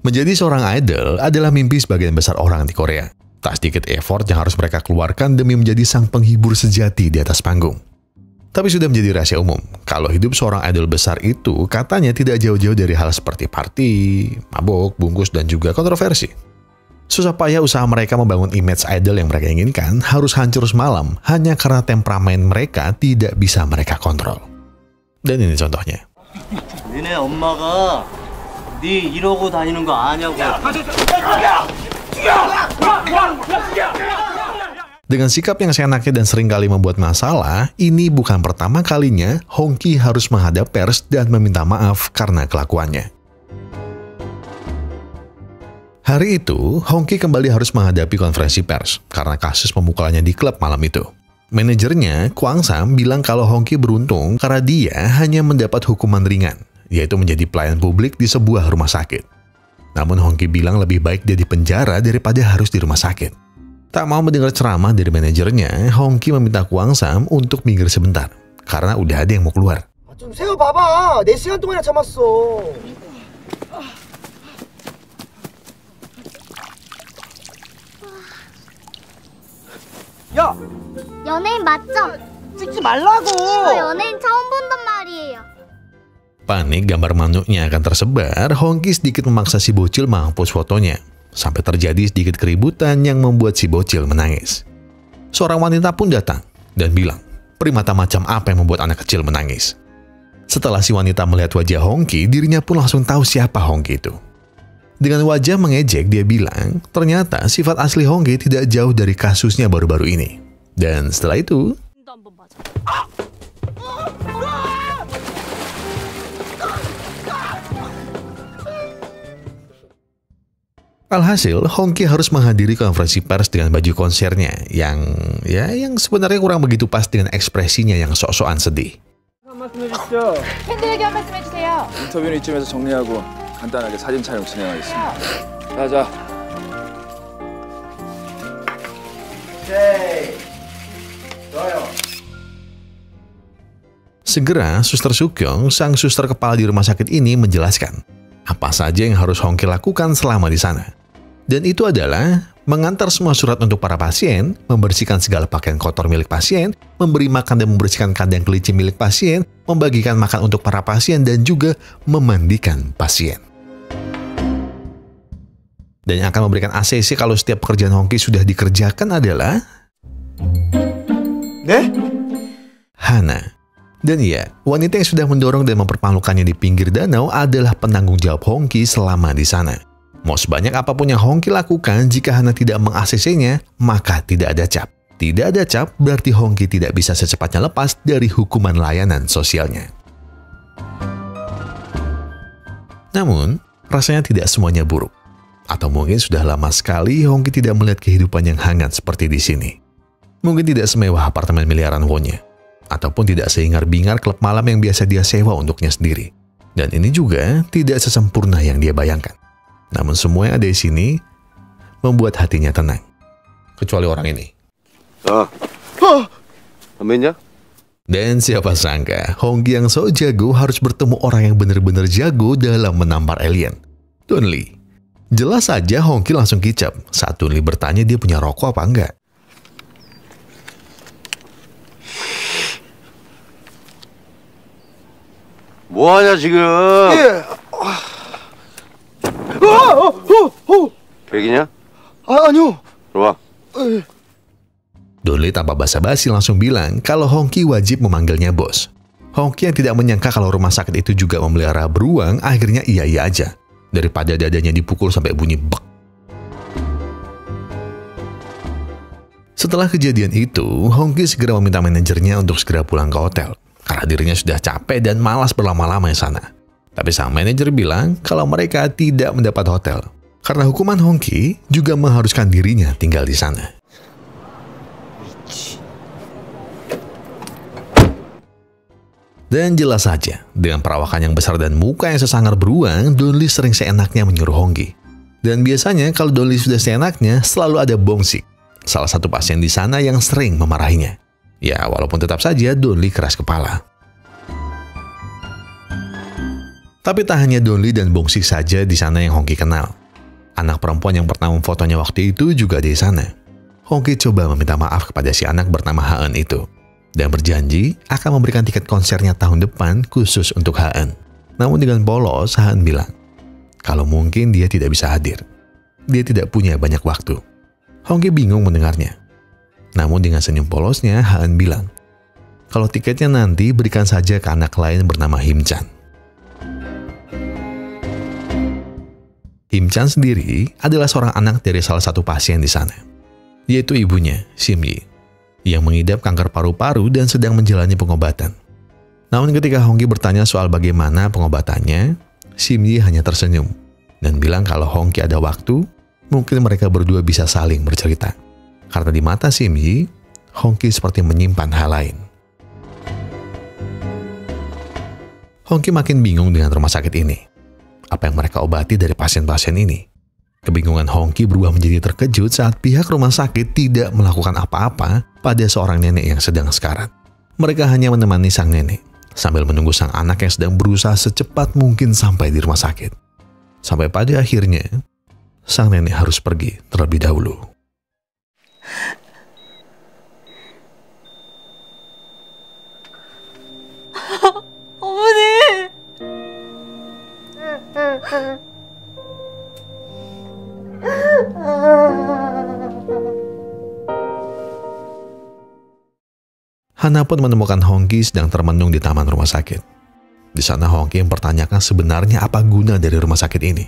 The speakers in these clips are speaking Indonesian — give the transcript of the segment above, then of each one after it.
Menjadi seorang idol adalah mimpi sebagian besar orang di Korea. Tak sedikit effort yang harus mereka keluarkan demi menjadi sang penghibur sejati di atas panggung. Tapi sudah menjadi rahasia umum, kalau hidup seorang idol besar itu katanya tidak jauh-jauh dari hal seperti party, mabuk, bungkus, dan juga kontroversi. Susah payah usaha mereka membangun image idol yang mereka inginkan harus hancur semalam hanya karena temperamen mereka tidak bisa mereka kontrol. Dan ini contohnya. 니네 엄마가 네 이러고 다니는 거 아냐고. Dengan sikap yang seenaknya dan seringkali membuat masalah, ini bukan pertama kalinya Hongki harus menghadap pers dan meminta maaf karena kelakuannya. Hari itu, Hongki kembali harus menghadapi konferensi pers karena kasus pemukulannya di klub malam itu. Manajernya, Kwang Sam, bilang kalau Hongki beruntung karena dia hanya mendapat hukuman ringan, yaitu menjadi pelayan publik di sebuah rumah sakit. Namun Hongki bilang lebih baik dia di penjara daripada harus di rumah sakit. Tak mau mendengar ceramah dari manajernya, Hongki meminta Kwang Sam untuk minggir sebentar, karena udah ada yang mau keluar. 좀 세워봐봐. 4시간 동안이나 참았어. 야! 연예인 맞죠? 찍지 말라고! 저 연예인 처음 본단 말이에요. Panik gambar manuknya akan tersebar, Hongki sedikit memaksa si bocil menghapus fotonya. Sampai terjadi sedikit keributan yang membuat si bocil menangis. Seorang wanita pun datang dan bilang, primata macam apa yang membuat anak kecil menangis? Setelah si wanita melihat wajah Hongki, dirinya pun langsung tahu siapa Hongki itu. Dengan wajah mengejek, dia bilang, ternyata sifat asli Hongki tidak jauh dari kasusnya baru-baru ini. Dan setelah itu, alhasil, Hongki harus menghadiri konferensi pers dengan baju konsernya yang sebenarnya kurang begitu pas dengan ekspresinya yang sok-sokan sedih. 팬들에게 한 말씀 해주세요. 인터뷰는 이쯤에서 정리하고 간단하게 사진 촬영 진행하겠습니다. 자. 좋아요. Segera, Suster Sukyong, sang suster kepala di rumah sakit ini menjelaskan apa saja yang harus Hongki lakukan selama di sana. Dan itu adalah mengantar semua surat untuk para pasien, membersihkan segala pakaian kotor milik pasien, memberi makan dan membersihkan kandang kelinci milik pasien, membagikan makan untuk para pasien, dan juga memandikan pasien. Dan yang akan memberikan ACC kalau setiap pekerjaan Hongki sudah dikerjakan adalah Hana. Dan ya, wanita yang sudah mendorong dan mempermalukannya di pinggir danau adalah penanggung jawab Hongki selama di sana. Mau sebanyak apapun yang Hongki lakukan, jika Hana tidak meng-ACC-nya, maka tidak ada cap. Tidak ada cap berarti Hongki tidak bisa secepatnya lepas dari hukuman layanan sosialnya. Namun, rasanya tidak semuanya buruk. Atau mungkin sudah lama sekali Hongki tidak melihat kehidupan yang hangat seperti di sini. Mungkin tidak semewah apartemen miliaran won-nya, ataupun tidak sehingar-bingar klub malam yang biasa dia sewa untuknya sendiri. Dan ini juga tidak sesempurna yang dia bayangkan. Namun semua yang ada di sini membuat hatinya tenang. Kecuali orang ini. Dan siapa sangka, Hongki yang so jago harus bertemu orang yang benar-benar jago dalam menampar alien. Donli. Jelas saja Hongki langsung kicap saat Donli bertanya dia punya rokok apa enggak. 뭐하냐 지금? 백이냐? 아니요. 들어와. Donli tanpa basa-basi langsung bilang kalau Hongki wajib memanggilnya bos. Hongki yang tidak menyangka kalau rumah sakit itu juga memelihara beruang, akhirnya iya-iya aja. Daripada dadanya dipukul sampai bunyi bek. Setelah kejadian itu, Hongki segera meminta manajernya untuk segera pulang ke hotel. Karena dirinya sudah capek dan malas berlama-lama di sana. Tapi sang manajer bilang kalau mereka tidak mendapat hotel. Karena hukuman Hongki juga mengharuskan dirinya tinggal di sana. Dan jelas saja, dengan perawakan yang besar dan muka yang sesangar beruang, Donli sering seenaknya menyuruh Hongki. Dan biasanya kalau Donli sudah seenaknya, selalu ada Bongsik, salah satu pasien di sana yang sering memarahinya. Ya, walaupun tetap saja Donli keras kepala. Tapi tak hanya Donli dan Bongsik saja di sana yang Hongki kenal. Anak perempuan yang pertama memfotonya waktu itu juga di sana. Hongki coba meminta maaf kepada si anak bernama Haen itu dan berjanji akan memberikan tiket konsernya tahun depan khusus untuk Haen. Namun dengan polos, Haen bilang kalau mungkin dia tidak bisa hadir. Dia tidak punya banyak waktu. Hongki bingung mendengarnya. Namun dengan senyum polosnya, Haen bilang kalau tiketnya nanti berikan saja ke anak lain bernama Himchan. Himchan sendiri adalah seorang anak dari salah satu pasien di sana, yaitu ibunya, Simyi, yang mengidap kanker paru-paru dan sedang menjalani pengobatan. Namun ketika Hongki bertanya soal bagaimana pengobatannya, Simyi hanya tersenyum dan bilang kalau Hongki ada waktu, mungkin mereka berdua bisa saling bercerita. Karena di mata Simyi, Hongki seperti menyimpan hal lain. Hongki makin bingung dengan rumah sakit ini. Apa yang mereka obati dari pasien-pasien ini? Kebingungan Hongki berubah menjadi terkejut saat pihak rumah sakit tidak melakukan apa-apa pada seorang nenek yang sedang sekarat. Mereka hanya menemani sang nenek sambil menunggu sang anak yang sedang berusaha secepat mungkin sampai di rumah sakit. Sampai pada akhirnya, sang nenek harus pergi terlebih dahulu. Hana pun menemukan Hongki sedang termenung di taman rumah sakit. Di sana Hongki mempertanyakan sebenarnya apa guna dari rumah sakit ini.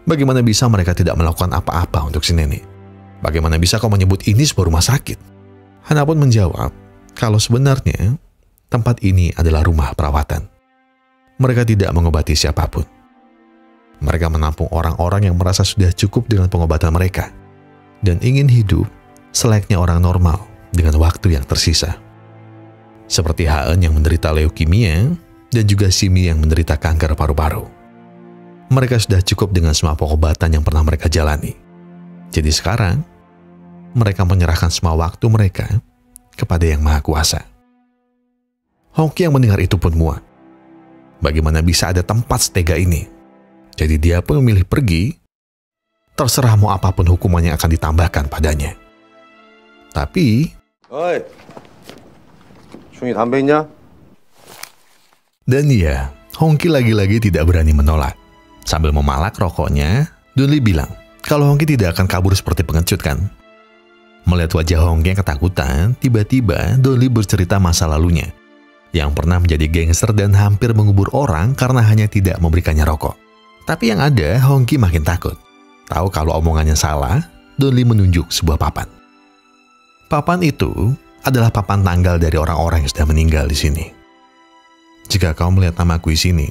Bagaimana bisa mereka tidak melakukan apa-apa untuk si nenek? Bagaimana bisa kau menyebut ini sebuah rumah sakit? Hana pun menjawab kalau sebenarnya tempat ini adalah rumah perawatan. Mereka tidak mengobati siapapun. Mereka menampung orang-orang yang merasa sudah cukup dengan pengobatan mereka dan ingin hidup selayaknya orang normal dengan waktu yang tersisa. Seperti Haen yang menderita leukemia dan juga Simyi yang menderita kanker paru-paru. Mereka sudah cukup dengan semua pengobatan yang pernah mereka jalani. Jadi sekarang, mereka menyerahkan semua waktu mereka kepada Yang Maha Kuasa. Hongki yang mendengar itu pun muak. Bagaimana bisa ada tempat setega ini? Jadi dia pun memilih pergi, terserah mau apapun hukuman yang akan ditambahkan padanya. Tapi... 어이, 중이 담배 있냐? Dan ya, Hongki lagi-lagi tidak berani menolak. Sambil memalak rokoknya, Donli bilang kalau Hongki tidak akan kabur seperti pengecut kan. Melihat wajah Hongki yang ketakutan, tiba-tiba Donli bercerita masa lalunya yang pernah menjadi gangster dan hampir mengubur orang karena hanya tidak memberikannya rokok. Tapi yang ada, Hongki makin takut. Tahu kalau omongannya salah, Donli menunjuk sebuah papan. Papan itu adalah papan tanggal dari orang-orang yang sudah meninggal di sini. Jika kau melihat namaku di sini,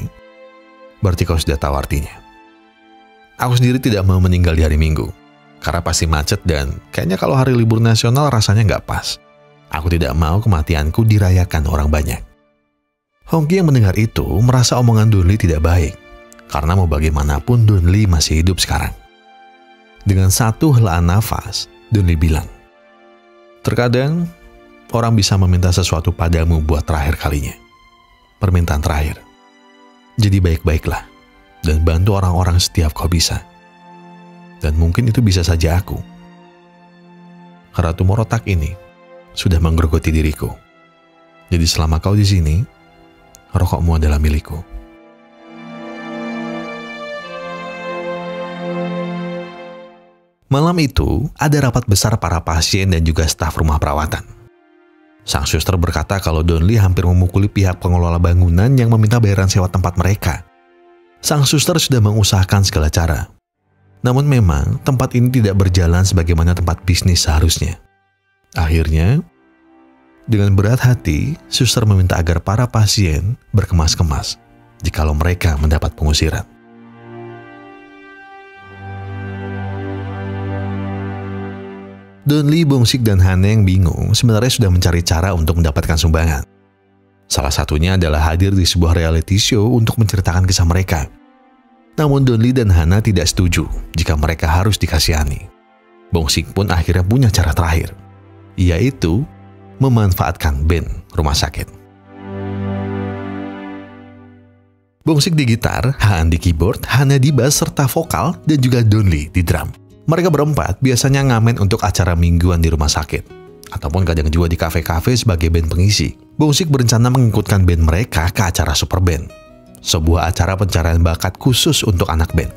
berarti kau sudah tahu artinya. Aku sendiri tidak mau meninggal di hari Minggu, karena pasti macet dan kayaknya kalau hari libur nasional rasanya nggak pas. Aku tidak mau kematianku dirayakan orang banyak. Hongki yang mendengar itu merasa omongan Donli tidak baik, karena mau bagaimanapun Donli masih hidup sekarang. Dengan satu helaan nafas, Donli bilang, terkadang orang bisa meminta sesuatu padamu buat terakhir kalinya. Permintaan terakhir. Jadi baik-baiklah dan bantu orang-orang setiap kau bisa. Dan mungkin itu bisa saja aku. Karena tumor otak ini sudah menggerogoti diriku. Jadi selama kau di sini, rokokmu adalah milikku. Malam itu ada rapat besar para pasien dan juga staf rumah perawatan. Sang suster berkata kalau Donli hampir memukuli pihak pengelola bangunan yang meminta bayaran sewa tempat mereka. Sang suster sudah mengusahakan segala cara. Namun memang tempat ini tidak berjalan sebagaimana tempat bisnis seharusnya. Akhirnya, dengan berat hati, suster meminta agar para pasien berkemas-kemas jikalau mereka mendapat pengusiran. Donli, Bongsik, dan Hana yang bingung sebenarnya sudah mencari cara untuk mendapatkan sumbangan. Salah satunya adalah hadir di sebuah reality show untuk menceritakan kisah mereka. Namun Donli dan Hana tidak setuju jika mereka harus dikasihani. Bongsik pun akhirnya punya cara terakhir, yaitu memanfaatkan band rumah sakit. Bongsik di gitar, Haan di keyboard, Hana di bass serta vokal, dan juga Donli di drum. Mereka berempat biasanya ngamen untuk acara mingguan di rumah sakit, ataupun kadang juga di kafe-kafe sebagai band pengisi. Bongsik berencana mengikutkan band mereka ke acara Super Band, sebuah acara pencarian bakat khusus untuk anak band.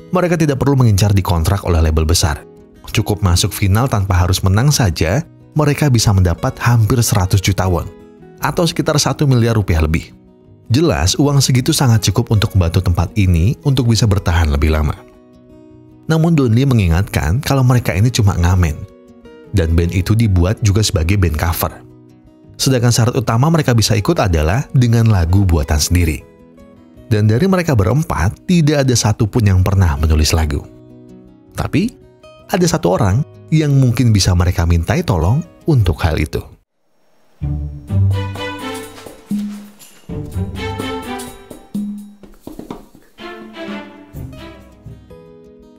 Mereka tidak perlu mengincar di kontrak oleh label besar. Cukup masuk final tanpa harus menang saja, mereka bisa mendapat hampir 100 juta won, atau sekitar 1 miliar rupiah lebih. Jelas, uang segitu sangat cukup untuk membantu tempat ini untuk bisa bertahan lebih lama. Namun Donli mengingatkan kalau mereka ini cuma ngamen, dan band itu dibuat juga sebagai band cover. Sedangkan syarat utama mereka bisa ikut adalah dengan lagu buatan sendiri. Dan dari mereka berempat, tidak ada satupun yang pernah menulis lagu. Tapi, ada satu orang yang mungkin bisa mereka mintai tolong untuk hal itu.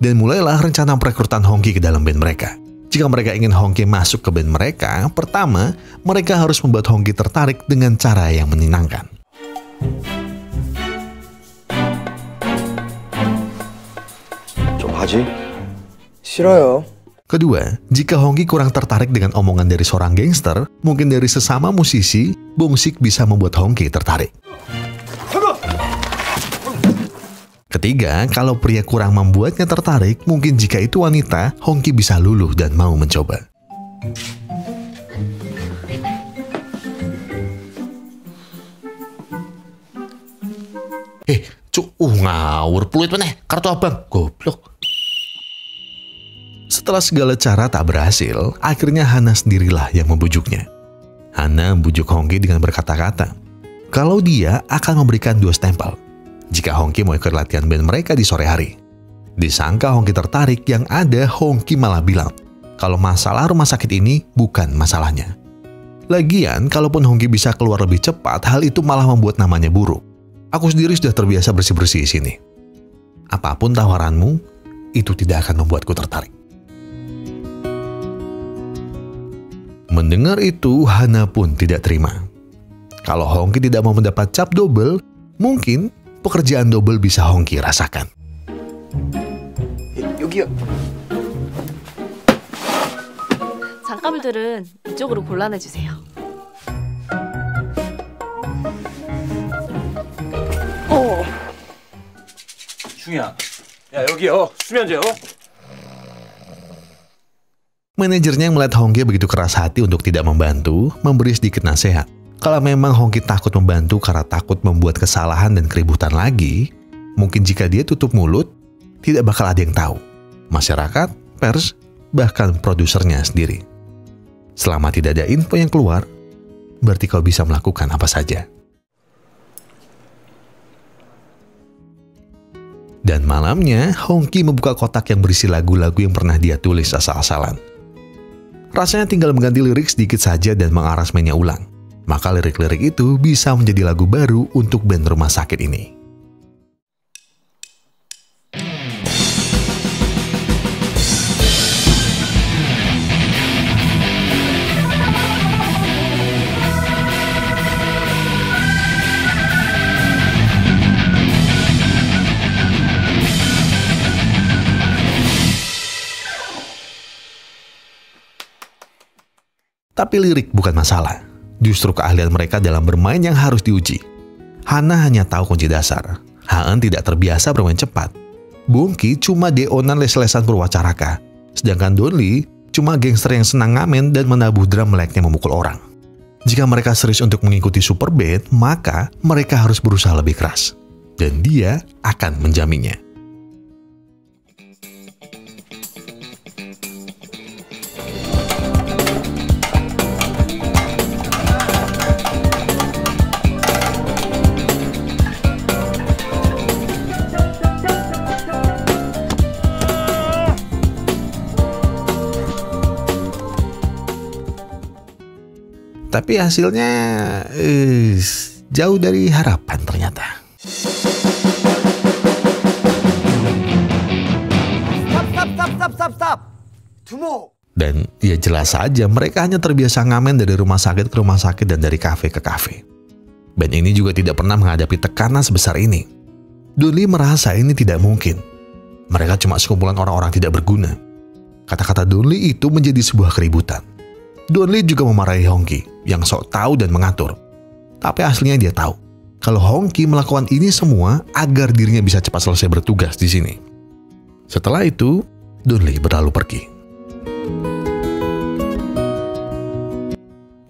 Dan mulailah rencana perekrutan Hongki ke dalam band mereka. Jika mereka ingin Hongki masuk ke band mereka, pertama, mereka harus membuat Hongki tertarik dengan cara yang menyenangkan. 좀 하지? 싫어요. Kedua, jika Hongki kurang tertarik dengan omongan dari seorang gangster, mungkin dari sesama musisi, Bongsik bisa membuat Hongki tertarik. Ketiga, kalau pria kurang membuatnya tertarik, mungkin jika itu wanita, Hongki bisa luluh dan mau mencoba. Ngawur peluit meneh, kartu abang, goblok. Setelah segala cara tak berhasil, akhirnya Hana sendirilah yang membujuknya. Hana membujuk Hongki dengan berkata-kata kalau dia akan memberikan 2 stempel jika Hongki mau ikut latihan band mereka di sore hari. Disangka Hongki tertarik, yang ada Hongki malah bilang kalau masalah rumah sakit ini bukan masalahnya. Lagian, kalaupun Hongki bisa keluar lebih cepat, hal itu malah membuat namanya buruk. Aku sendiri sudah terbiasa bersih-bersih di sini. Apapun tawaranmu, itu tidak akan membuatku tertarik. Mendengar itu, Hana pun tidak terima. Kalau Hongki tidak mau mendapat cap double, mungkin pekerjaan double bisa Hongki rasakan. 여기요. 장가물들은 이쪽으로 곤란해주세요. 중이야. 야, 여기요. 수면제요. Manajernya yang melihat Hongki begitu keras hati untuk tidak membantu, memberi sedikit nasihat. Kalau memang Hongki takut membantu karena takut membuat kesalahan dan keributan lagi, mungkin jika dia tutup mulut, tidak bakal ada yang tahu. Masyarakat, pers, bahkan produsernya sendiri. Selama tidak ada info yang keluar, berarti kau bisa melakukan apa saja. Dan malamnya, Hongki membuka kotak yang berisi lagu-lagu yang pernah dia tulis asal-asalan. Rasanya tinggal mengganti lirik sedikit saja dan mengaransemennya ulang. Maka lirik-lirik itu bisa menjadi lagu baru untuk band rumah sakit ini. Tapi lirik bukan masalah. Justru keahlian mereka dalam bermain yang harus diuji. Hana hanya tahu kunci dasar. Haan tidak terbiasa bermain cepat. Bongki cuma deonan les-lesan Purwacaraka. Sedangkan Donli cuma gangster yang senang ngamen dan menabuh drum meleknya memukul orang. Jika mereka serius untuk mengikuti Super Band, maka mereka harus berusaha lebih keras. Dan dia akan menjaminnya. Tapi hasilnya jauh dari harapan ternyata. Stop. Tumo. Dan ya jelas saja mereka hanya terbiasa ngamen dari rumah sakit ke rumah sakit dan dari kafe ke kafe. Band ini juga tidak pernah menghadapi tekanan sebesar ini. Donli merasa ini tidak mungkin. Mereka cuma sekumpulan orang-orang tidak berguna. Kata-kata Donli itu menjadi sebuah keributan. Donli juga memarahi Hongki yang sok tahu dan mengatur. Tapi aslinya dia tahu kalau Hongki melakukan ini semua agar dirinya bisa cepat selesai bertugas di sini. Setelah itu, Donli berlalu pergi.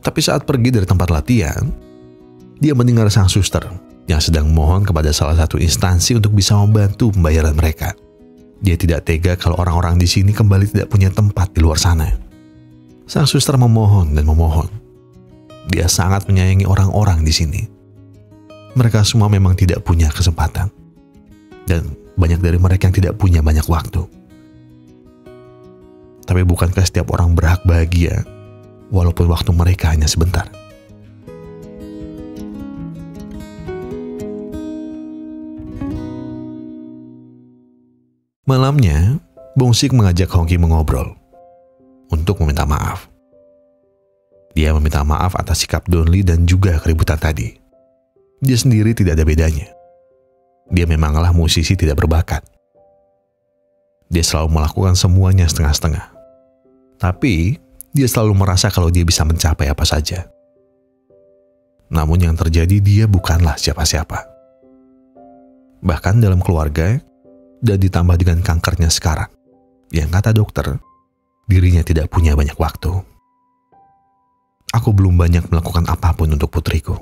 Tapi saat pergi dari tempat latihan, dia mendengar sang suster yang sedang mohon kepada salah satu instansi untuk bisa membantu pembayaran mereka. Dia tidak tega kalau orang-orang di sini kembali tidak punya tempat di luar sana. Sang suster memohon dan memohon. Dia sangat menyayangi orang-orang di sini. Mereka semua memang tidak punya kesempatan. Dan banyak dari mereka yang tidak punya banyak waktu. Tapi bukankah setiap orang berhak bahagia, walaupun waktu mereka hanya sebentar? Malamnya, Bongsik mengajak Hongki mengobrol untuk meminta maaf. Dia meminta maaf atas sikap Donli dan juga keributan tadi. Dia sendiri tidak ada bedanya. Dia memanglah musisi tidak berbakat. Dia selalu melakukan semuanya setengah-setengah. Tapi, dia selalu merasa kalau dia bisa mencapai apa saja. Namun yang terjadi dia bukanlah siapa-siapa. Bahkan dalam keluarga, dan ditambah dengan kankernya sekarang, yang kata dokter, dirinya tidak punya banyak waktu. Aku belum banyak melakukan apapun untuk putriku.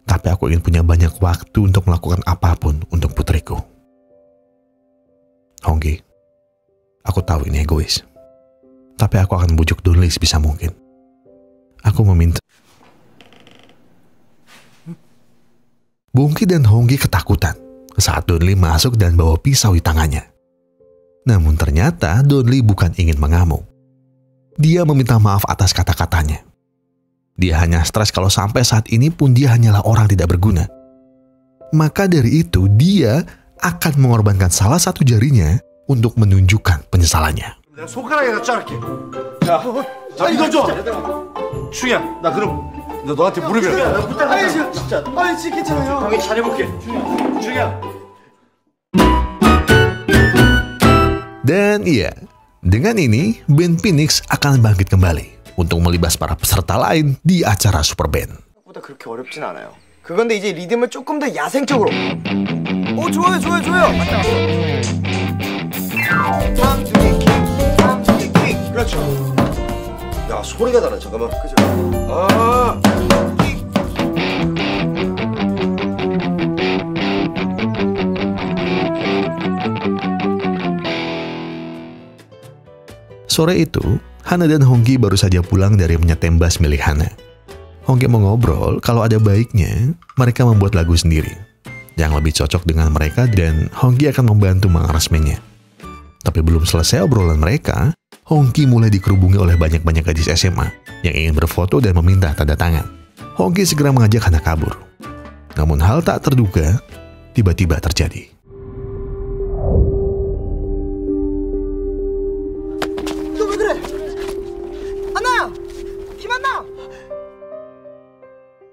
Tapi aku ingin punya banyak waktu untuk melakukan apapun untuk putriku. Hongki, aku tahu ini egois. Tapi aku akan bujuk Donli sebisa mungkin. Aku meminta. Bongki dan Hongki ketakutan saat Donli masuk dan bawa pisau di tangannya. Namun ternyata Donli bukan ingin mengamuk. Dia meminta maaf atas kata-katanya. Dia hanya stres kalau sampai saat ini pun dia hanyalah orang tidak berguna. Maka dari itu dia akan mengorbankan salah satu jarinya untuk menunjukkan penyesalannya. 손가락에다 자를게. 야, 이거 줘. 충이야, 나 그럼 너 너한테 무릎에. 아니 진짜. 아니 괜찮아요. 형이 잘해볼게. 충이야. Dan iya, dengan ini band Phoenix akan bangkit kembali untuk melibas para peserta lain di acara Super Band. 보다 그렇게 어렵진 않아요. 그건데 이제 리듬을 조금 더 야생적으로. 좋아요. 맞다. 그렇죠. 야, 소리가 다르. 잠깐만. 그죠? Sore itu, Hana dan Hongki baru saja pulang dari menyetem bass milik Hana. Hongki mengobrol kalau ada baiknya mereka membuat lagu sendiri yang lebih cocok dengan mereka dan Hongki akan membantu mengaransemennya. Tapi belum selesai obrolan mereka, Hongki mulai dikerubungi oleh banyak-banyak gadis SMA yang ingin berfoto dan meminta tanda tangan. Hongki segera mengajak Hana kabur. Namun hal tak terduga tiba-tiba terjadi.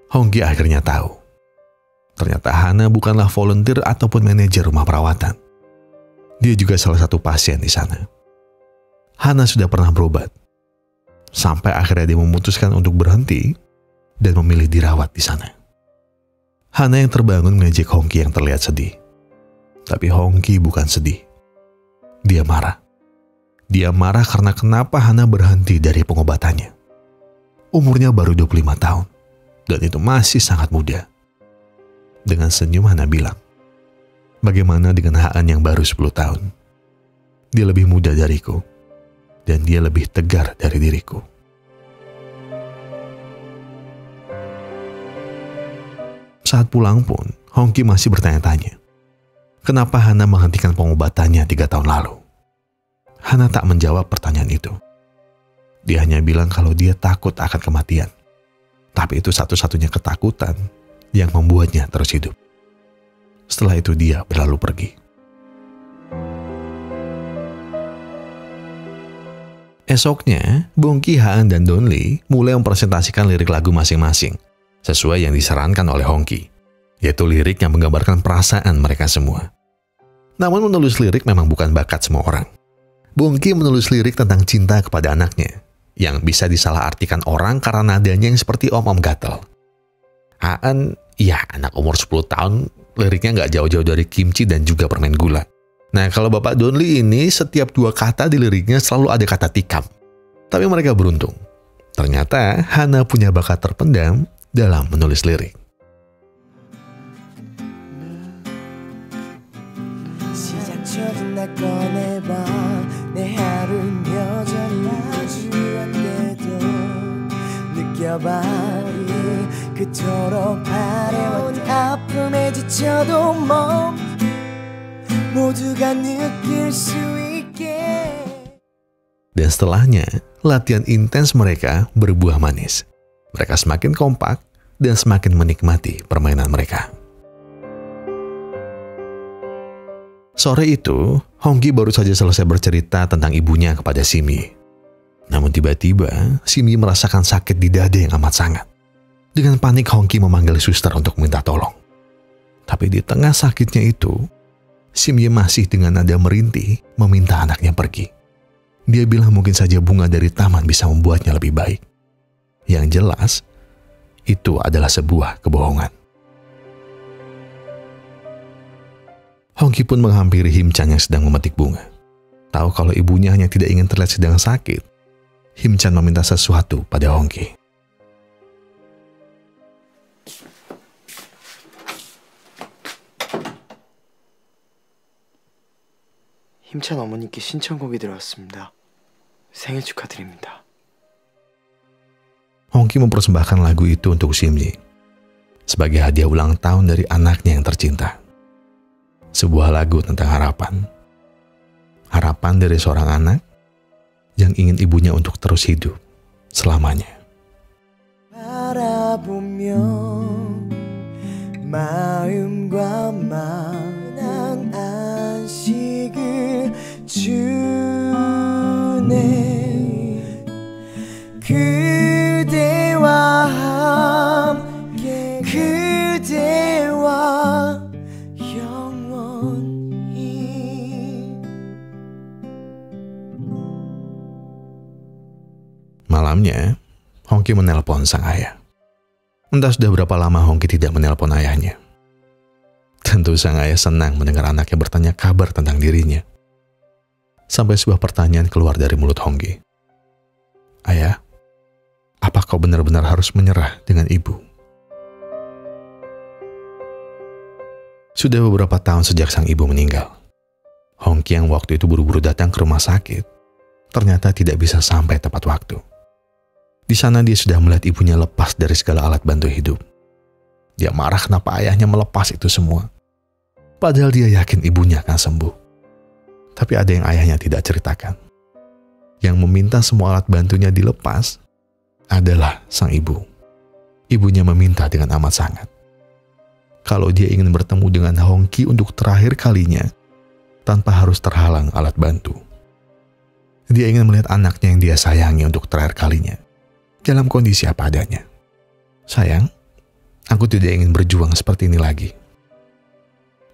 Hongki akhirnya tahu. Ternyata Hana bukanlah volunteer ataupun manajer rumah perawatan. Dia juga salah satu pasien di sana. Hana sudah pernah berobat. Sampai akhirnya dia memutuskan untuk berhenti dan memilih dirawat di sana. Hana yang terbangun mengejek Hongki yang terlihat sedih. Tapi Hongki bukan sedih. Dia marah. Dia marah karena kenapa Hana berhenti dari pengobatannya. Umurnya baru 25 tahun. Dan itu masih sangat muda. Dengan senyum Hana bilang, bagaimana dengan Haan yang baru 10 tahun? Dia lebih muda dariku. Dan dia lebih tegar dari diriku. Saat pulang pun, Hongki masih bertanya-tanya. Kenapa Hana menghentikan pengobatannya 3 tahun lalu? Hana tak menjawab pertanyaan itu. Dia hanya bilang kalau dia takut akan kematian. Tapi itu satu-satunya ketakutan yang membuatnya terus hidup. Setelah itu dia berlalu pergi. Esoknya, Bongki, Haan, dan Donli mulai mempresentasikan lirik lagu masing-masing, sesuai yang disarankan oleh Hongki. yaitu lirik yang menggambarkan perasaan mereka semua. Namun menulis lirik memang bukan bakat semua orang. Bongki menulis lirik tentang cinta kepada anaknya, yang bisa disalahartikan orang karena nadanya yang seperti om-om gatel. Aan, ya anak umur 10 tahun, liriknya nggak jauh-jauh dari kimchi dan juga permen gula. Nah, kalau Bapak Donli ini setiap 2 kata di liriknya selalu ada kata tikam. Tapi mereka beruntung. Ternyata Hana punya bakat terpendam dalam menulis lirik. Dan setelahnya, latihan intens mereka berbuah manis. Mereka semakin kompak dan semakin menikmati permainan mereka. Sore itu, Hongki baru saja selesai bercerita tentang ibunya kepada Simi. Namun tiba-tiba, Simi merasakan sakit di dada yang amat sangat. Dengan panik, Hongki memanggil suster untuk minta tolong. Tapi di tengah sakitnya itu, Simi masih dengan nada merintih meminta anaknya pergi. Dia bilang mungkin saja bunga dari taman bisa membuatnya lebih baik. Yang jelas, itu adalah sebuah kebohongan. Hongki pun menghampiri Himchan yang sedang memetik bunga. Tahu kalau ibunya hanya tidak ingin terlihat sedang sakit, Himchan meminta sesuatu pada Hongki. 힘찬 어머니께 신청곡이 들어왔습니다. 생일 축하드립니다. Hongki mempersembahkan lagu itu untuk Simji sebagai hadiah ulang tahun dari anaknya yang tercinta. Sebuah lagu tentang harapan. Harapan dari seorang anak yang ingin ibunya untuk terus hidup selamanya. 마음과 마음은 안식을 주네 그대와 함께 그대와 영원히. Malamnya, Hongki menelpon sang ayah. Entah sudah berapa lama Hongki tidak menelpon ayahnya. Tentu sang ayah senang mendengar anaknya bertanya kabar tentang dirinya. Sampai sebuah pertanyaan keluar dari mulut Hongki. Ayah, apa kau benar-benar harus menyerah dengan ibu? Sudah beberapa tahun sejak sang ibu meninggal. Hongki yang waktu itu buru-buru datang ke rumah sakit, ternyata tidak bisa sampai tepat waktu. Di sana dia sudah melihat ibunya lepas dari segala alat bantu hidup. Dia marah kenapa ayahnya melepas itu semua. Padahal dia yakin ibunya akan sembuh. Tapi ada yang ayahnya tidak ceritakan. Yang meminta semua alat bantunya dilepas adalah sang ibu. Ibunya meminta dengan amat sangat. Kalau dia ingin bertemu dengan Hongki untuk terakhir kalinya, tanpa harus terhalang alat bantu. Dia ingin melihat anaknya yang dia sayangi untuk terakhir kalinya. Dalam kondisi apa adanya. Sayang, aku tidak ingin berjuang seperti ini lagi.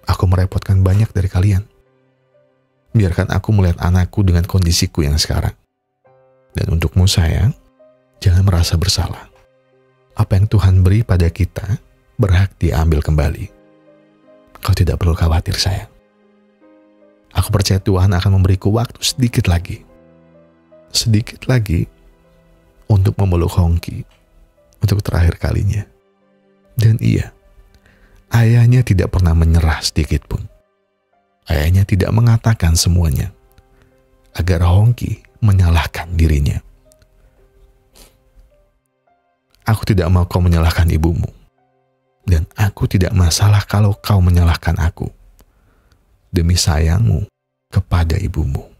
Aku merepotkan banyak dari kalian. Biarkan aku melihat anakku dengan kondisiku yang sekarang. Dan untukmu sayang, jangan merasa bersalah. Apa yang Tuhan beri pada kita, berhak diambil kembali. Kau tidak perlu khawatir sayang. Aku percaya Tuhan akan memberiku waktu sedikit lagi. Sedikit lagi untuk memeluk Hongki untuk terakhir kalinya. Dan iya, ayahnya tidak pernah menyerah sedikit pun. Ayahnya tidak mengatakan semuanya agar Hongki menyalahkan dirinya. Aku tidak mau kau menyalahkan ibumu. Dan aku tidak masalah kalau kau menyalahkan aku. Demi sayangmu kepada ibumu.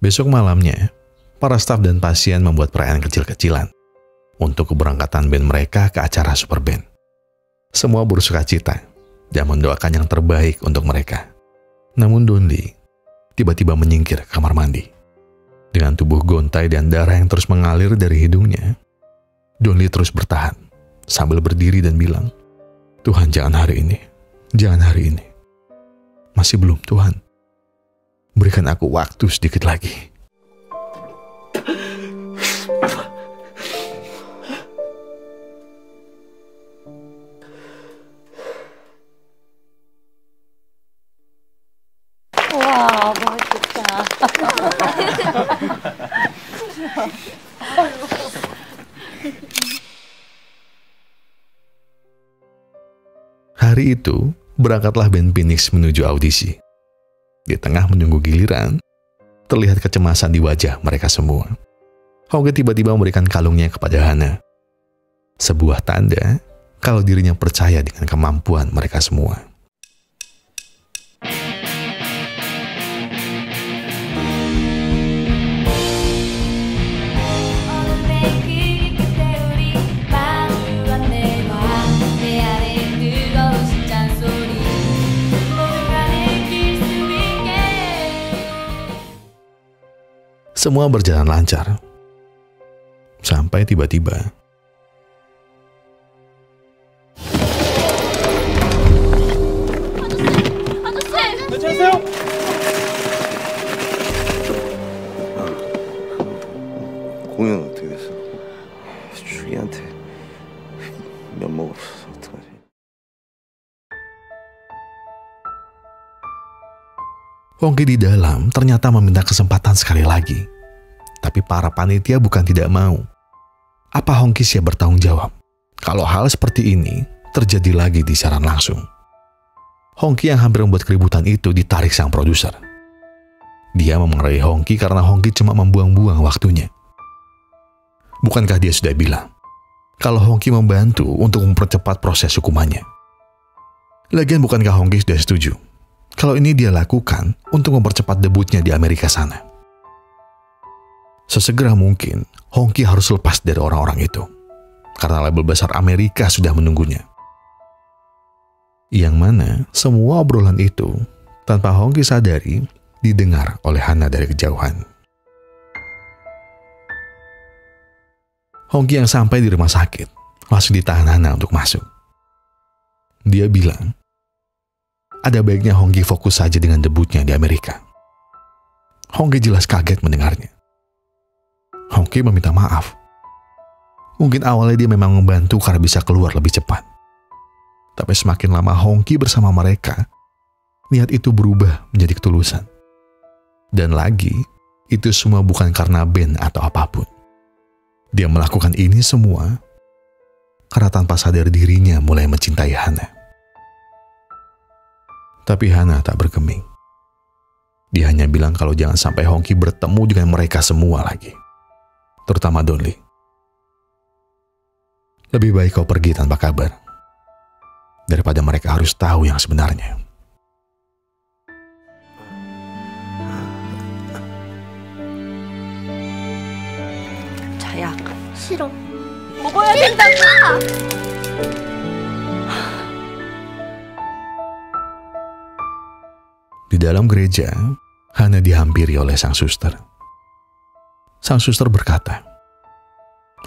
Besok malamnya, para staf dan pasien membuat perayaan kecil-kecilan untuk keberangkatan band mereka ke acara super band. Semua bersuka cita dan mendoakan yang terbaik untuk mereka. Namun Donli tiba-tiba menyingkir ke kamar mandi. Dengan tubuh gontai dan darah yang terus mengalir dari hidungnya, Donli terus bertahan sambil berdiri dan bilang, "Tuhan, jangan hari ini. Jangan hari ini. Masih belum, Tuhan. Berikan aku waktu sedikit lagi." 와, 맛있겠다. Hari itu, berangkatlah band Phoenix menuju audisi. Di tengah menunggu giliran, terlihat kecemasan di wajah mereka semua. Hongki tiba-tiba memberikan kalungnya kepada Hana. Sebuah tanda kalau dirinya percaya dengan kemampuan mereka semua. Semua berjalan lancar. Sampai tiba-tiba 공연 어떻게 됐어? 주희한테 면목 없어서 어떡하지? Hongki di dalam ternyata meminta kesempatan sekali lagi. Tapi para panitia bukan tidak mau. Apa Hongki siap bertanggung jawab kalau hal seperti ini terjadi lagi di siaran langsung? Hongki yang hampir membuat keributan itu ditarik sang produser. Dia memarahi Hongki karena Hongki cuma membuang-buang waktunya. Bukankah dia sudah bilang kalau Hongki membantu untuk mempercepat proses hukumannya? Lagian bukankah Hongki sudah setuju kalau ini dia lakukan untuk mempercepat debutnya di Amerika sana? Sesegera mungkin, Hongki harus lepas dari orang-orang itu. Karena label besar Amerika sudah menunggunya. Yang mana semua obrolan itu, tanpa Hongki sadari, didengar oleh Hana dari kejauhan. Hongki yang sampai di rumah sakit, langsung ditahan Hana untuk masuk. Dia bilang, ada baiknya Hongki fokus saja dengan debutnya di Amerika. Hongki jelas kaget mendengarnya. Hongki meminta maaf. Mungkin awalnya dia memang membantu karena bisa keluar lebih cepat. Tapi semakin lama Hongki bersama mereka, niat itu berubah menjadi ketulusan. Dan lagi, itu semua bukan karena band atau apapun. Dia melakukan ini semua karena tanpa sadar dirinya mulai mencintai Hana. Tapi Hana tak bergeming. Dia hanya bilang kalau jangan sampai Hongki bertemu dengan mereka semua lagi. Terutama Donli. Lebih baik kau pergi tanpa kabar, daripada mereka harus tahu yang sebenarnya. 자야. 싫어. 먹어야 된다고. Di dalam gereja, Hana dihampiri oleh sang suster. Sang suster berkata,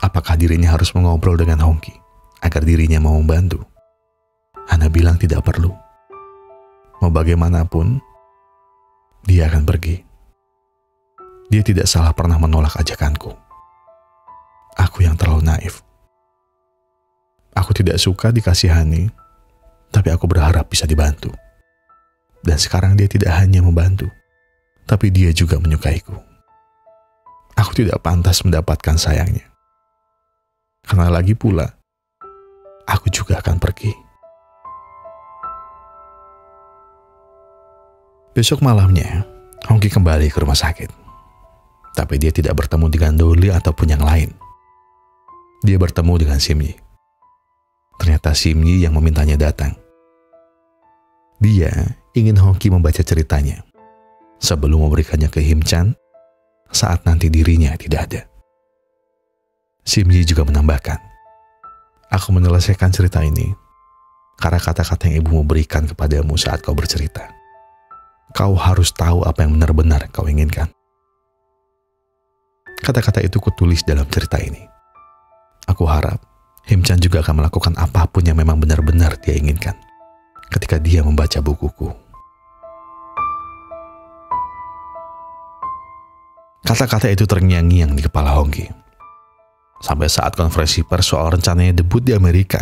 apakah dirinya harus mengobrol dengan Hongki agar dirinya mau membantu? Hana bilang tidak perlu. Mau bagaimanapun, dia akan pergi. Dia tidak salah pernah menolak ajakanku. Aku yang terlalu naif. Aku tidak suka dikasihani, tapi aku berharap bisa dibantu. Dan sekarang dia tidak hanya membantu, tapi dia juga menyukaiku. Aku tidak pantas mendapatkan sayangnya. Karena lagi pula, aku juga akan pergi. Besok malamnya, Hongki kembali ke rumah sakit. Tapi dia tidak bertemu dengan Donli ataupun yang lain. Dia bertemu dengan Simyi. Ternyata Simyi yang memintanya datang. Dia ingin Hongki membaca ceritanya sebelum memberikannya ke Himchan saat nanti dirinya tidak ada. Simyi juga menambahkan, aku menyelesaikan cerita ini karena kata-kata yang ibumu berikan kepadamu saat kau bercerita. Kau harus tahu apa yang benar-benar kau inginkan. Kata-kata itu kutulis dalam cerita ini. Aku harap Him-chan juga akan melakukan apapun yang memang benar-benar dia inginkan ketika dia membaca bukuku. Kata-kata itu terngiang-ngiang di kepala Hongki. Sampai saat konferensi pers soal rencananya debut di Amerika,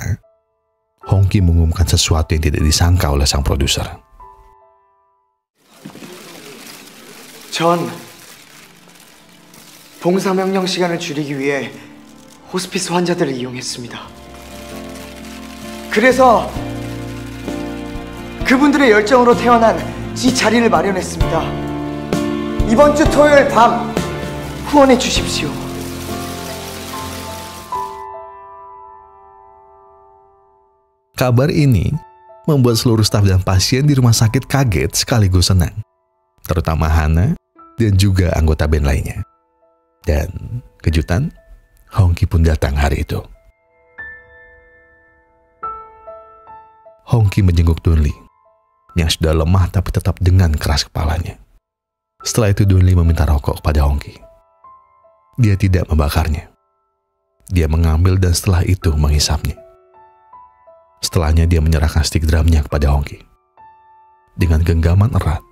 Hongki mengumumkan sesuatu yang tidak disangka oleh sang produser. 전 봉사명령 시간을 줄이기 위해 호스피스 환자들을 이용했습니다. 그래서 그분들의 열정으로 태어난 이 자리를 마련했습니다. 이번 주 토요일 밤 후원해 주십시오. Kabar ini membuat seluruh staf dan pasien di rumah sakit kaget sekaligus senang, terutama Hana dan juga anggota band lainnya. Dan kejutan, Hongki pun datang hari itu. Hongki menjenguk Dunli yang sudah lemah tapi tetap dengan keras kepalanya. Setelah itu Dunli meminta rokok kepada Hongki. Dia tidak membakarnya. Dia mengambil dan setelah itu menghisapnya. Setelahnya dia menyerahkan stick drumnya kepada Hongki. Dengan genggaman erat,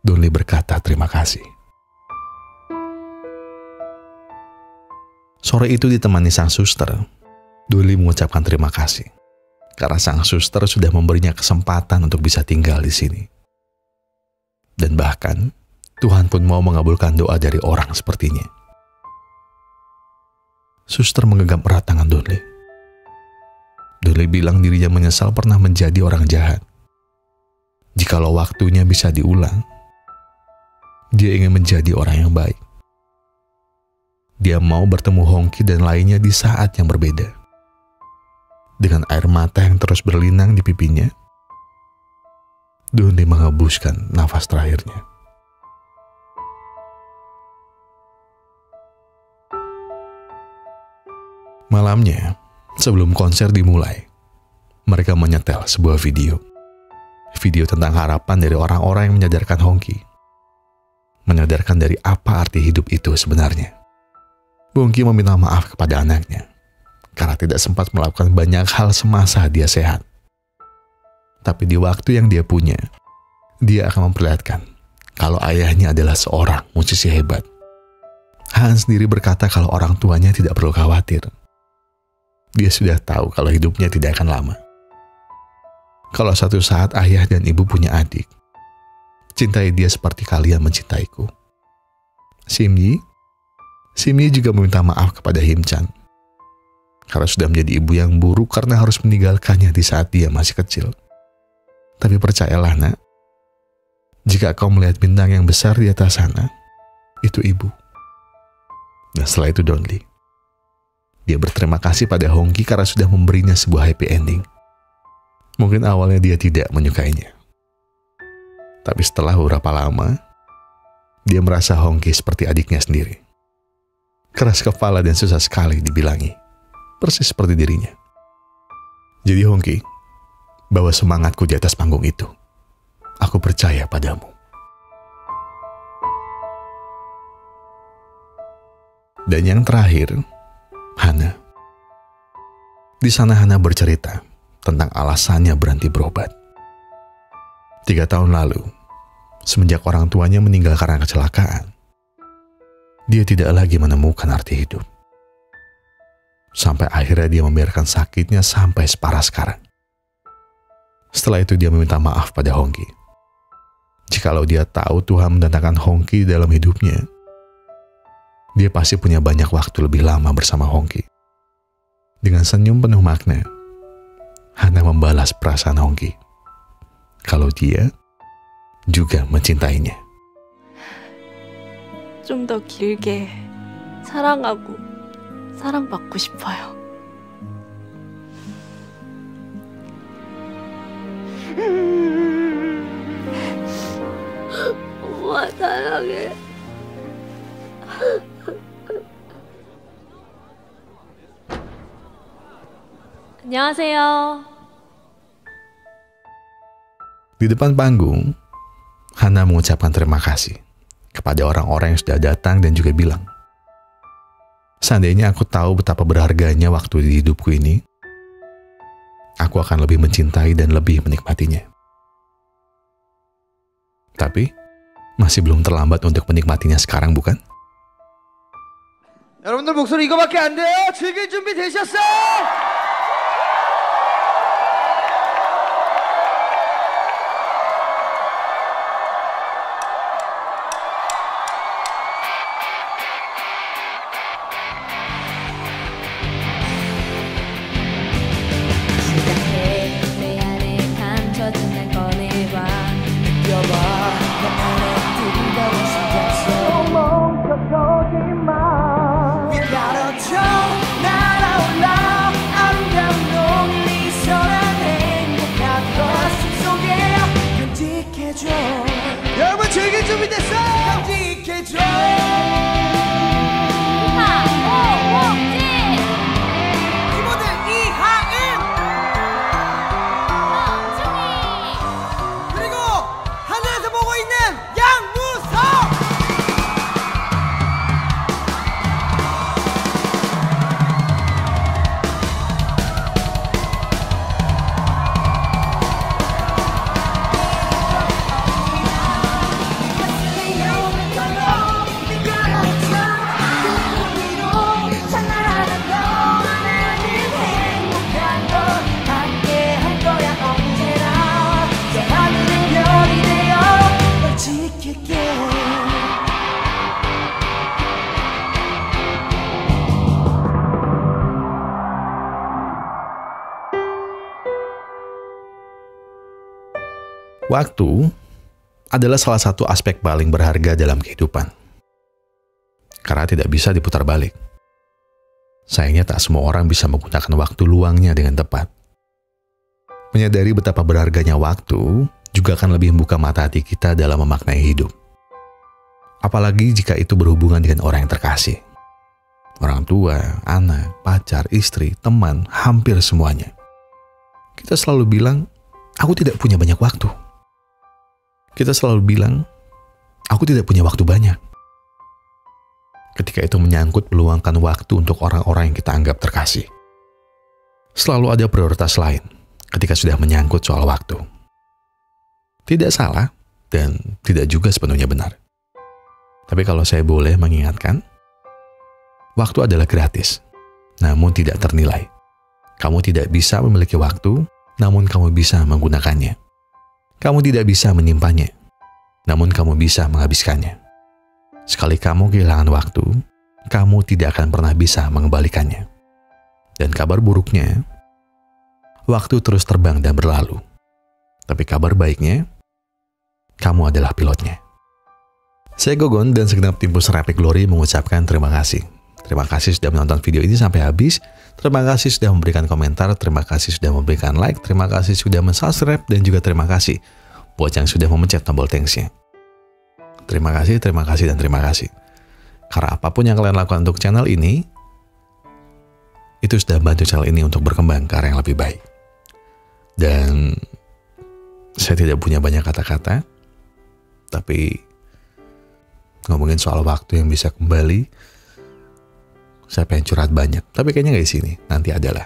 Dunli berkata terima kasih. Sore itu ditemani sang suster, Dunli mengucapkan terima kasih karena sang suster sudah memberinya kesempatan untuk bisa tinggal di sini. Dan bahkan Tuhan pun mau mengabulkan doa dari orang sepertinya. Suster menggenggam erat tangan Dunli. Dunli bilang dirinya menyesal pernah menjadi orang jahat. Jikalau waktunya bisa diulang, dia ingin menjadi orang yang baik. Dia mau bertemu Hongki dan lainnya di saat yang berbeda. Dengan air mata yang terus berlinang di pipinya, Dunli menghembuskan nafas terakhirnya. Malamnya, sebelum konser dimulai, mereka menyetel sebuah video. Video tentang harapan dari orang-orang yang menyadarkan Hongki. Menyadarkan dari apa arti hidup itu sebenarnya. Hongki meminta maaf kepada anaknya karena tidak sempat melakukan banyak hal semasa dia sehat. Tapi di waktu yang dia punya, dia akan memperlihatkan kalau ayahnya adalah seorang musisi hebat. Han sendiri berkata kalau orang tuanya tidak perlu khawatir. Dia sudah tahu kalau hidupnya tidak akan lama. Kalau suatu saat ayah dan ibu punya adik, cintai dia seperti kalian mencintaiku. Simyi juga meminta maaf kepada Him-chan karena sudah menjadi ibu yang buruk karena harus meninggalkannya di saat dia masih kecil. Tapi percayalah nak, jika kau melihat bintang yang besar di atas sana, itu ibu. Dan setelah itu Dunli. Dia berterima kasih pada Hongki karena sudah memberinya sebuah happy ending. Mungkin awalnya dia tidak menyukainya. Tapi setelah beberapa lama, dia merasa Hongki seperti adiknya sendiri. Keras kepala dan susah sekali dibilangi. Persis seperti dirinya. Jadi Hongki, bawa semangatku di atas panggung itu. Aku percaya padamu. Dan yang terakhir, Hana. Di sana Hana bercerita tentang alasannya berhenti berobat. 3 tahun lalu, semenjak orang tuanya meninggal karena kecelakaan, dia tidak lagi menemukan arti hidup. Sampai akhirnya dia membiarkan sakitnya sampai separah sekarang. Setelah itu dia meminta maaf pada Hongki. Jikalau dia tahu Tuhan mendatangkan Hongki dalam hidupnya, dia pasti punya banyak waktu lebih lama bersama Hongki. Dengan senyum penuh makna, Hana membalas perasaan Hongki. Kalau dia juga mencintainya. 좀 더 길게 사랑하고 사랑받고 싶어요. 엄마 사랑해. 안녕하세요. Di depan panggung, Hana mengucapkan terima kasih kepada orang-orang yang sudah datang dan juga bilang Seandainya aku tahu betapa berharganya waktu di hidupku ini, aku akan lebih mencintai dan lebih menikmatinya. Tapi, masih belum terlambat untuk menikmatinya sekarang, bukan? 여러분들 목소리 이거밖에 안 돼요? 즐길 준비 되셨어요? 내 안에 감춰진 날 꺼내봐. 느껴봐 내 안에 뜨거운 심장소 멈춰서지 마 위가로쳐 날아올라 아름다운 농이 선한 행복한 가슴 속에 간직해줘. 여러분 즐길 준비 됐어요? 간직해줘. 이모들 이하은 그리고 하늘에서 보고 있는 양무석. Waktu adalah salah satu aspek paling berharga dalam kehidupan. Karena tidak bisa diputar balik. Sayangnya tak semua orang bisa menggunakan waktu luangnya dengan tepat. Menyadari betapa berharganya waktu juga akan lebih membuka mata hati kita dalam memaknai hidup. Apalagi jika itu berhubungan dengan orang yang terkasih. Orang tua, anak, pacar, istri, teman, hampir semuanya. Kita selalu bilang, aku tidak punya banyak waktu. Kita selalu bilang, aku tidak punya waktu banyak. Ketika itu menyangkut meluangkan waktu untuk orang-orang yang kita anggap terkasih. Selalu ada prioritas lain ketika sudah menyangkut soal waktu. Tidak salah dan tidak juga sepenuhnya benar. Tapi kalau saya boleh mengingatkan, waktu adalah gratis, namun tidak ternilai. Kamu tidak bisa memiliki waktu, namun kamu bisa menggunakannya. Kamu tidak bisa menyimpannya, namun kamu bisa menghabiskannya. Sekali kamu kehilangan waktu, kamu tidak akan pernah bisa mengembalikannya. Dan kabar buruknya, waktu terus terbang dan berlalu. Tapi kabar baiknya, kamu adalah pilotnya. Saya Gogon dan segenap tim Pusat Epic Glory mengucapkan terima kasih. Terima kasih sudah menonton video ini sampai habis. Terima kasih sudah memberikan komentar, terima kasih sudah memberikan like, terima kasih sudah mensubscribe, dan juga terima kasih buat yang sudah memencet tombol thanks-nya. Terima kasih, dan terima kasih. Karena apapun yang kalian lakukan untuk channel ini, itu sudah bantu channel ini untuk berkembang ke arah yang lebih baik. Dan saya tidak punya banyak kata-kata, tapi ngomongin soal waktu yang bisa kembali, saya pengen curhat banyak, tapi kayaknya nggak di sini. Nanti adalah.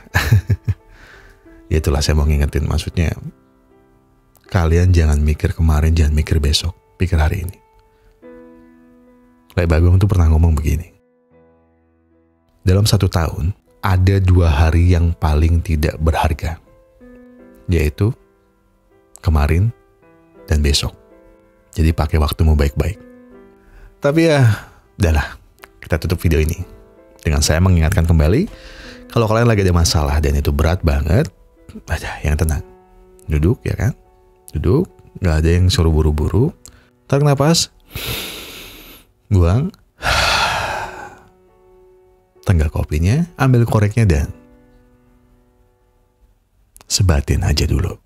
Ya itulah saya mau ngingetin, maksudnya kalian jangan mikir kemarin, jangan mikir besok, pikir hari ini. Lai Bagong tuh pernah ngomong begini. Dalam 1 tahun, ada 2 hari yang paling tidak berharga. Yaitu kemarin dan besok. Jadi pakai waktumu baik-baik. Tapi ya, udahlah, kita tutup video ini dengan saya mengingatkan kembali, kalau kalian lagi ada masalah dan itu berat banget, aja yang tenang. Duduk, ya kan? Duduk, nggak ada yang suruh buru-buru. Tarik napas, buang, tenggak kopinya, ambil koreknya dan sebatin aja dulu.